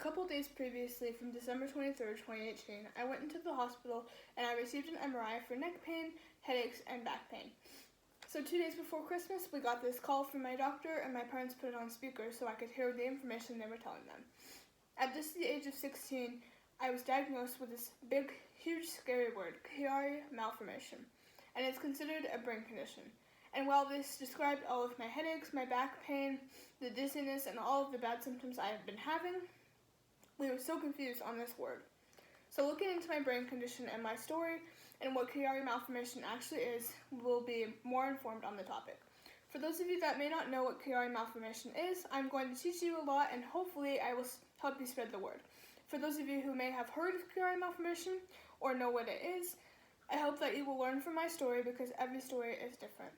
couple days previously, from December 23rd, 2018, I went into the hospital and I received an MRI for neck pain, headaches, and back pain. So 2 days before Christmas, we got this call from my doctor, and my parents put it on speaker so I could hear the information they were telling them. At just the age of 16, I was diagnosed with this big, huge, scary word, Chiari malformation, and it's considered a brain condition. And while this described all of my headaches, my back pain, the dizziness, and all of the bad symptoms I have been having, we were so confused on this word. So looking into my brain condition and my story and what Chiari malformation actually is, we'll be more informed on the topic. For those of you that may not know what Chiari malformation is, I'm going to teach you a lot, and hopefully I will help you spread the word. For those of you who may have heard of Chiari malformation or know what it is, I hope that you will learn from my story, because every story is different.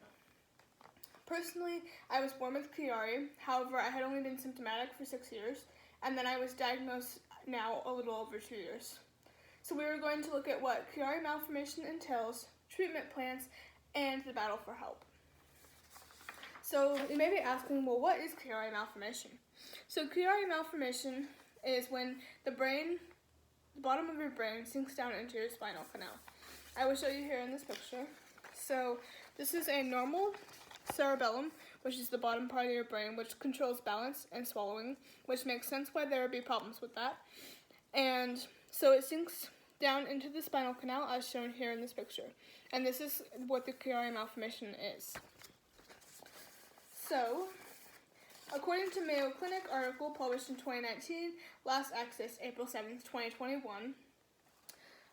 Personally, I was born with Chiari. However, I had only been symptomatic for 6 years, and then I was diagnosed now a little over 2 years. So we were going to look at what Chiari malformation entails, treatment plans, and the battle for help. So you may be asking, well, what is Chiari malformation? So Chiari malformation is when the bottom of your brain sinks down into your spinal canal. I will show you here in this picture. So this is a normal cerebellum, which is the bottom part of your brain, which controls balance and swallowing, which makes sense why there would be problems with that. And so it sinks down into the spinal canal, as shown here in this picture. And this is what the Chiari malformation is. So, according to Mayo Clinic article published in 2019, last accessed April 7th, 2021,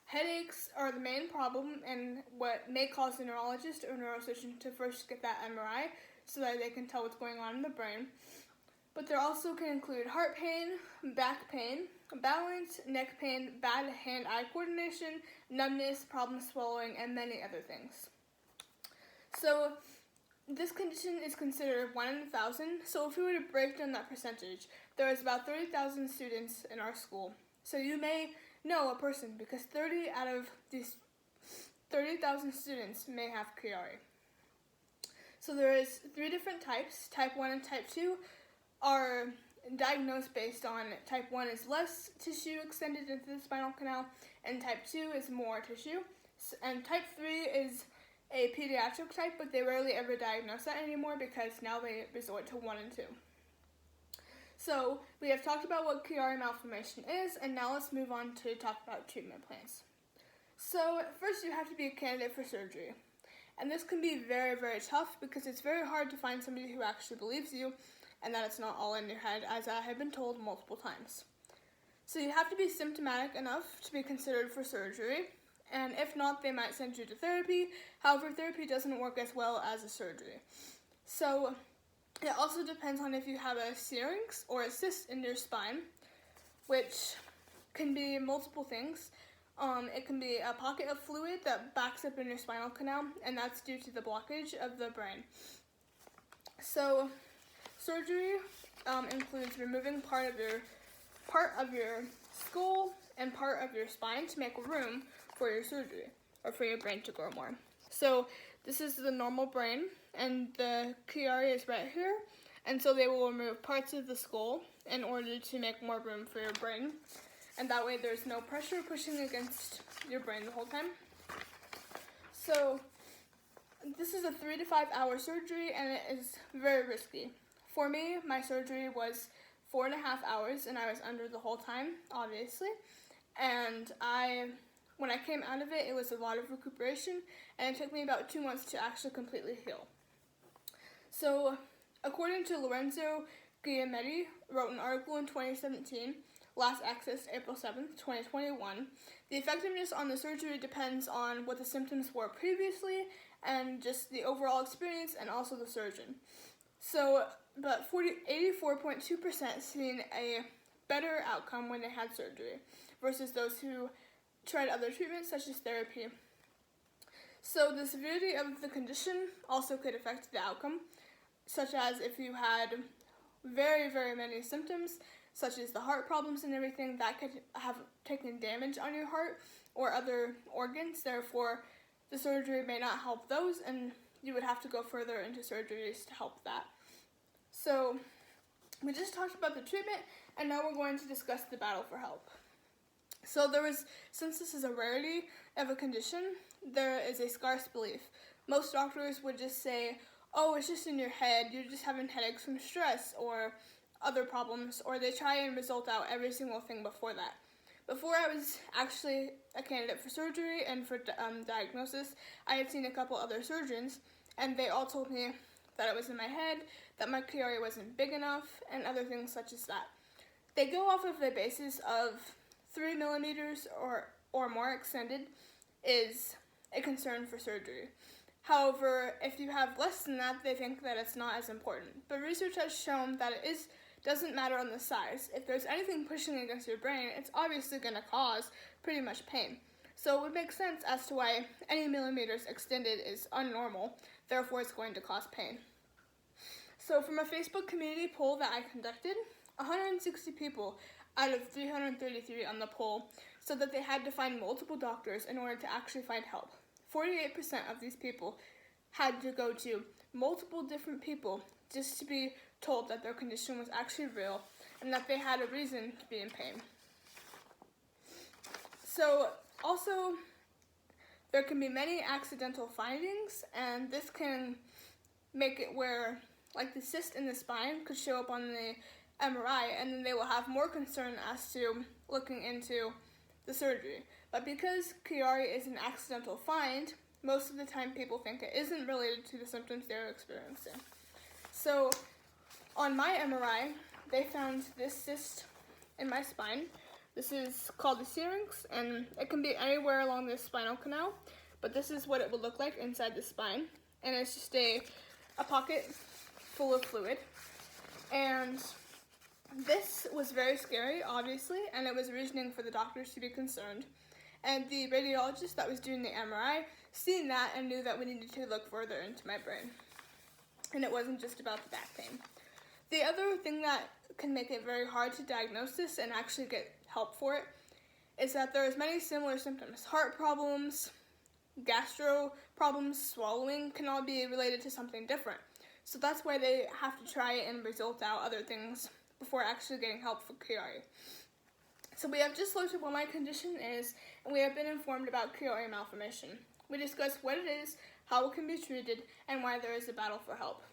headaches are the main problem, and what may cause a neurologist or neurosurgeon to first get that MRI so that they can tell what's going on in the brain. But there also can include heart pain, back pain, balance, neck pain, bad hand-eye coordination, numbness, problems swallowing, and many other things. So this condition is considered 1 in 1,000. So if we were to break down that percentage, there is about 30,000 students in our school. So you may know a person, because 30 out of these 30,000 students may have Chiari. So there is 3 different types. Type 1 and type 2 are diagnosed based on type 1 is less tissue extended into the spinal canal, and type 2 is more tissue. And type 3 is a pediatric type, but they rarely ever diagnose that anymore because now they resort to 1 and 2. So we have talked about what Chiari malformation is, and now let's move on to talk about treatment plans. So first, you have to be a candidate for surgery. And this can be very, very tough, because it's very hard to find somebody who actually believes you and that it's not all in your head, as I have been told multiple times. So you have to be symptomatic enough to be considered for surgery, and if not, they might send you to therapy. However, therapy doesn't work as well as a surgery. So it also depends on if you have a syrinx or a cyst in your spine, which can be multiple things. It can be a pocket of fluid that backs up in your spinal canal, and that's due to the blockage of the brain. So surgery includes removing part of your skull and part of your spine to make room for your surgery, or for your brain to grow more. So this is the normal brain, and the Chiari is right here, and so they will remove parts of the skull in order to make more room for your brain, and that way there's no pressure pushing against your brain the whole time. So this is a 3 to 5 hour surgery, and it is very risky. For me, my surgery was 4.5 hours, and I was under the whole time, obviously. And when I came out of it, it was a lot of recuperation, and it took me about 2 months to actually completely heal. So, according to Lorenzo Giametti, wrote an article in 2017, last accessed April 7th, 2021, the effectiveness on the surgery depends on what the symptoms were previously, and just the overall experience, and also the surgeon. So, but 84.2% seen a better outcome when they had surgery versus those who tried other treatments such as therapy. So the severity of the condition also could affect the outcome, such as if you had very, very many symptoms, such as the heart problems and everything, that could have taken damage on your heart or other organs. Therefore, the surgery may not help those, and you would have to go further into surgeries to help that. So We just talked about the treatment, and now we're going to discuss the battle for help. So since this is a rarity of a condition, there is a scarce belief. Most doctors would just say, oh, it's just in your head, you're just having headaches from stress or other problems, or they try and result out every single thing before that. Before I was actually a candidate for surgery and for diagnosis, I had seen a couple other surgeons, and they all told me that it was in my head, that my Chiari wasn't big enough, and other things such as that. They go off of the basis of 3 millimeters or more extended is a concern for surgery. However, if you have less than that, they think that it's not as important. But research has shown that it doesn't matter on the size. If there's anything pushing against your brain, it's obviously going to cause pretty much pain. So it would make sense as to why any millimeters extended is unnormal, therefore it's going to cause pain. So from a Facebook community poll that I conducted, 160 people out of 333 on the poll said that they had to find multiple doctors in order to actually find help. 48% of these people had to go to multiple different people just to be told that their condition was actually real and that they had a reason to be in pain. So also, there can be many accidental findings, and this can make it where, like, the cyst in the spine could show up on the MRI, and then they will have more concern as to looking into the surgery. But because Chiari is an accidental find, most of the time people think it isn't related to the symptoms they're experiencing. So on my MRI, they found this cyst in my spine. This is called the syrinx, and it can be anywhere along the spinal canal, but this is what it would look like inside the spine. And it's just a pocket full of fluid. And this was very scary, obviously, and it was reasoning for the doctors to be concerned. And the radiologist that was doing the MRI seen that and knew that we needed to look further into my brain. And it wasn't just about the back pain. The other thing that can make it very hard to diagnose this and actually get help for it is that there's many similar symptoms. Heart problems, gastro problems, swallowing can all be related to something different. So that's why they have to try and result out other things before actually getting help for Chiari. So we have just looked at what my condition is, and we have been informed about Chiari malformation. We discussed what it is, how it can be treated, and why there is a battle for help.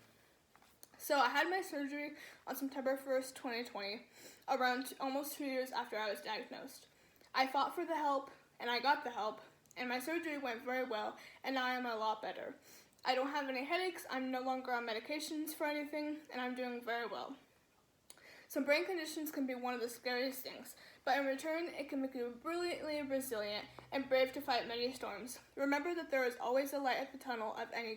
So I had my surgery on September 1st, 2020, around almost 2 years after I was diagnosed. I fought for the help, and I got the help, and my surgery went very well, and now I'm a lot better. I don't have any headaches, I'm no longer on medications for anything, and I'm doing very well. Some brain conditions can be one of the scariest things, but in return, it can make you brilliantly resilient and brave to fight many storms. Remember that there is always a light at the tunnel of any